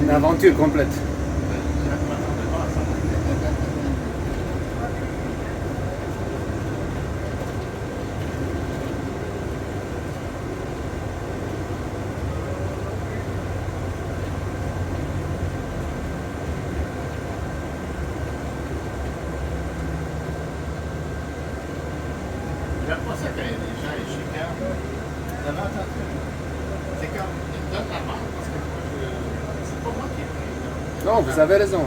Une aventure complète. J'aime pas ça quand les gens ils chicanent. Vous avez entendu? C'est comme, ils me donnent la main parce que moi, c'est pas moi qui ai pris. Non, vous avez raison.